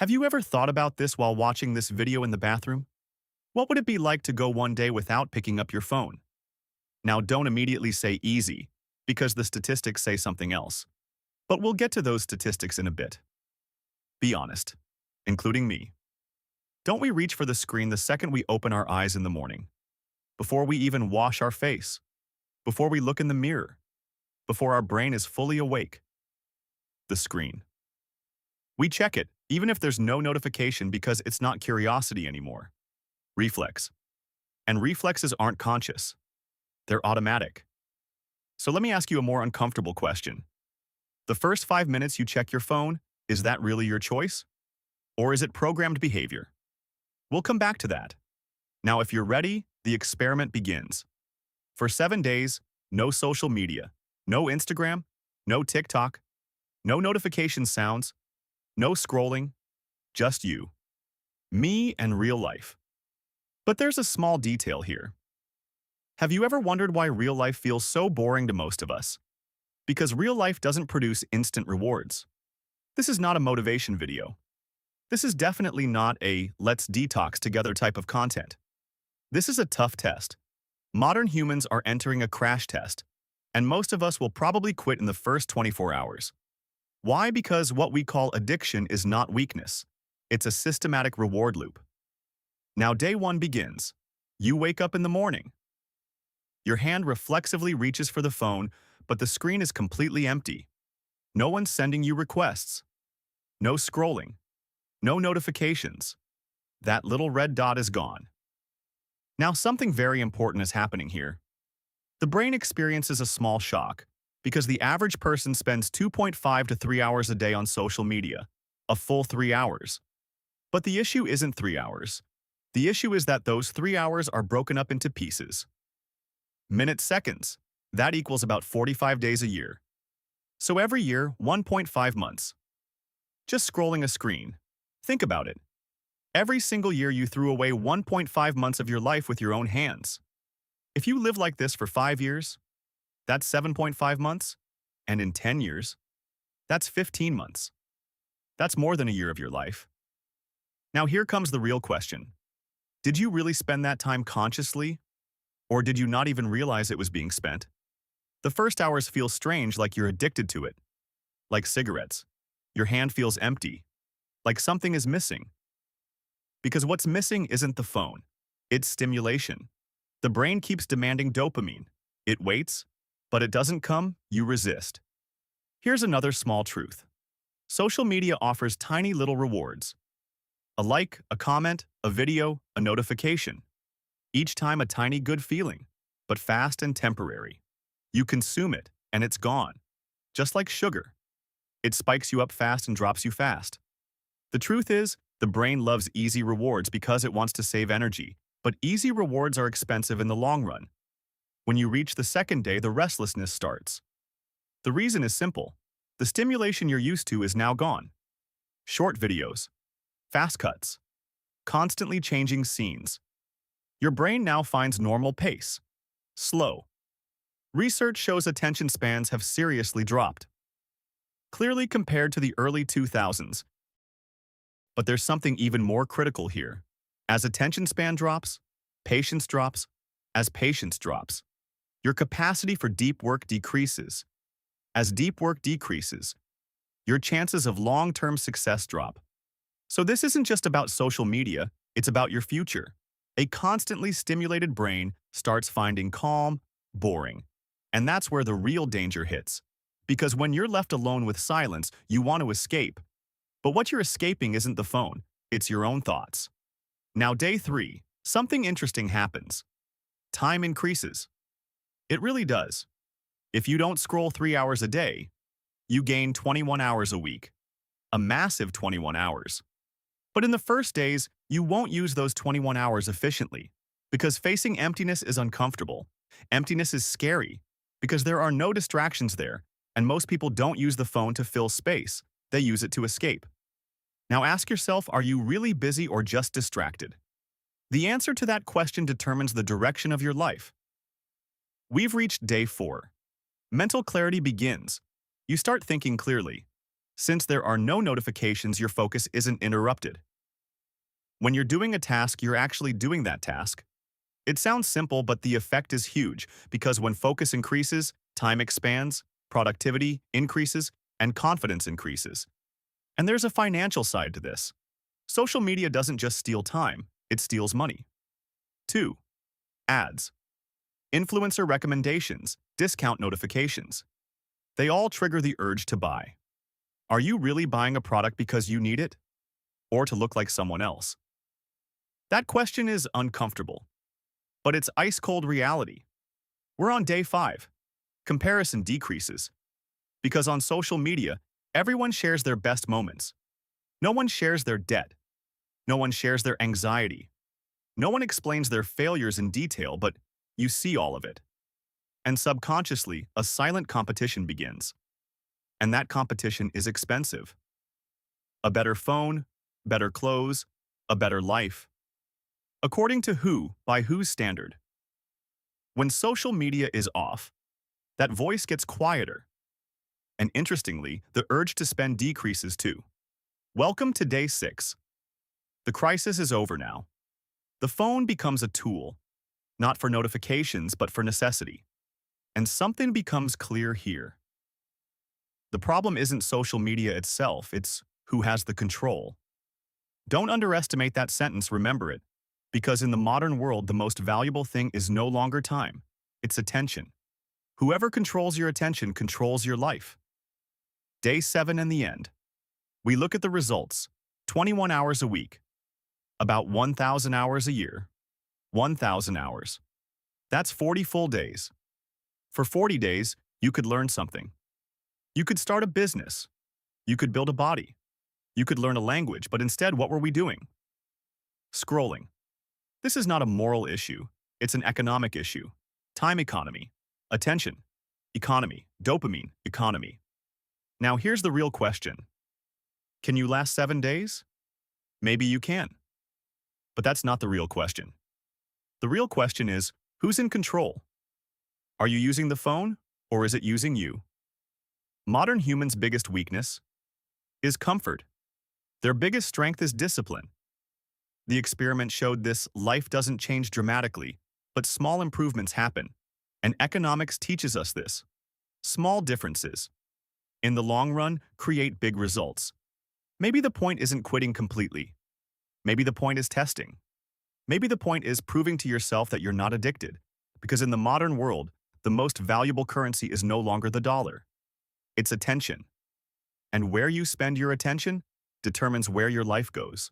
Have you ever thought about this while watching this video in the bathroom? What would it be like to go one day without picking up your phone? Now, don't immediately say easy, because the statistics say something else. But we'll get to those statistics in a bit. Be honest, including me. Don't we reach for the screen the second we open our eyes in the morning? Before we even wash our face? Before we look in the mirror? Before our brain is fully awake? The screen. We check it, even if there's no notification because it's not curiosity anymore. Reflex. And reflexes aren't conscious. They're automatic. So let me ask you a more uncomfortable question. The first 5 minutes you check your phone, is that really your choice? Or is it programmed behavior? We'll come back to that. Now, if you're ready, the experiment begins. For 7 days, no social media, no Instagram, no TikTok, no notification sounds, no scrolling, just you, me, and real life. But there's a small detail here. Have you ever wondered why real life feels so boring to most of us? Because real life doesn't produce instant rewards. This is not a motivation video. This is definitely not a let's detox together type of content. This is a tough test. Modern humans are entering a crash test, and most of us will probably quit in the first 24 hours. Why? Because what we call addiction is not weakness. It's a systematic reward loop. Now, day 1 begins. You wake up in the morning. Your hand reflexively reaches for the phone, but the screen is completely empty. No one's sending you requests. No scrolling. No notifications. That little red dot is gone. Now, something very important is happening here. The brain experiences a small shock because the average person spends 2.5 to 3 hours a day on social media, a full 3 hours. But the issue isn't 3 hours. The issue is that those 3 hours are broken up into pieces. Minutes, seconds. That equals about 45 days a year. So every year, 1.5 months. Just scrolling a screen. Think about it. Every single year you threw away 1.5 months of your life with your own hands. If you live like this for 5 years, that's 7.5 months. And in 10 years, that's 15 months. That's more than a year of your life. Now here comes the real question. Did you really spend that time consciously? Or did you not even realize it was being spent? The first hours feel strange, like you're addicted to it. Like cigarettes. Your hand feels empty. Like something is missing. Because what's missing isn't the phone. It's stimulation. The brain keeps demanding dopamine. It waits, but it doesn't come, you resist. Here's another small truth. Social media offers tiny little rewards. A like, a comment, a video, a notification. Each time a tiny good feeling, but fast and temporary. You consume it, and it's gone. Just like sugar. It spikes you up fast and drops you fast. The truth is, the brain loves easy rewards because it wants to save energy, but easy rewards are expensive in the long run. When you reach the second day, the restlessness starts. The reason is simple. The stimulation you're used to is now gone. Short videos. Fast cuts. Constantly changing scenes. Your brain now finds normal pace. Slow. Research shows attention spans have seriously dropped. Clearly compared to the early 2000s. But there's something even more critical here. As attention span drops, patience drops. As patience drops, your capacity for deep work decreases. As deep work decreases, your chances of long-term success drop. So this isn't just about social media, it's about your future. A constantly stimulated brain starts finding calm, boring. And that's where the real danger hits. Because when you're left alone with silence, you want to escape. But what you're escaping isn't the phone, it's your own thoughts. Now, day 3, something interesting happens. Time increases. It really does. If you don't scroll 3 hours a day, you gain 21 hours a week. A massive 21 hours. But in the first days, you won't use those 21 hours efficiently, because facing emptiness is uncomfortable. Emptiness is scary, because there are no distractions there, and most people don't use the phone to fill space, they use it to escape. Now ask yourself, are you really busy or just distracted? The answer to that question determines the direction of your life. We've reached day 4. Mental clarity begins. You start thinking clearly. Since there are no notifications, your focus isn't interrupted. When you're doing a task, you're actually doing that task. It sounds simple, but the effect is huge because when focus increases, time expands, productivity increases, and confidence increases. And there's a financial side to this. Social media doesn't just steal time, it steals money. 2. Ads. Influencer recommendations, discount notifications. They all trigger the urge to buy. Are you really buying a product because you need it? Or to look like someone else? That question is uncomfortable. But it's ice-cold reality. We're on day 5. Comparison decreases. Because on social media, everyone shares their best moments. No one shares their debt. No one shares their anxiety. No one explains their failures in detail, but you see all of it. And subconsciously, a silent competition begins. And that competition is expensive. A better phone, better clothes, a better life. According to who, by whose standard? When social media is off, that voice gets quieter. And interestingly, the urge to spend decreases too. Welcome to day 6. The crisis is over now. The phone becomes a tool, not for notifications, but for necessity. And something becomes clear here. The problem isn't social media itself, it's who has the control. Don't underestimate that sentence, remember it, because in the modern world, the most valuable thing is no longer time, it's attention. Whoever controls your attention controls your life. Day 7 and the end. We look at the results. 21 hours a week. About 1,000 hours a year. 1,000 hours. That's 40 full days. For 40 days, you could learn something. You could start a business. You could build a body. You could learn a language, but instead, what were we doing? Scrolling. This is not a moral issue. It's an economic issue. Time economy. Attention. Economy. Dopamine economy. Now here's the real question. Can you last 7 days? Maybe you can. But that's not the real question. The real question is, who's in control? Are you using the phone, or is it using you? Modern humans' biggest weakness is comfort. Their biggest strength is discipline. The experiment showed this: life doesn't change dramatically, but small improvements happen. And economics teaches us this. Small differences, in the long run, create big results. Maybe the point isn't quitting completely. Maybe the point is testing. Maybe the point is proving to yourself that you're not addicted. Because in the modern world, the most valuable currency is no longer the dollar. It's attention. And where you spend your attention determines where your life goes.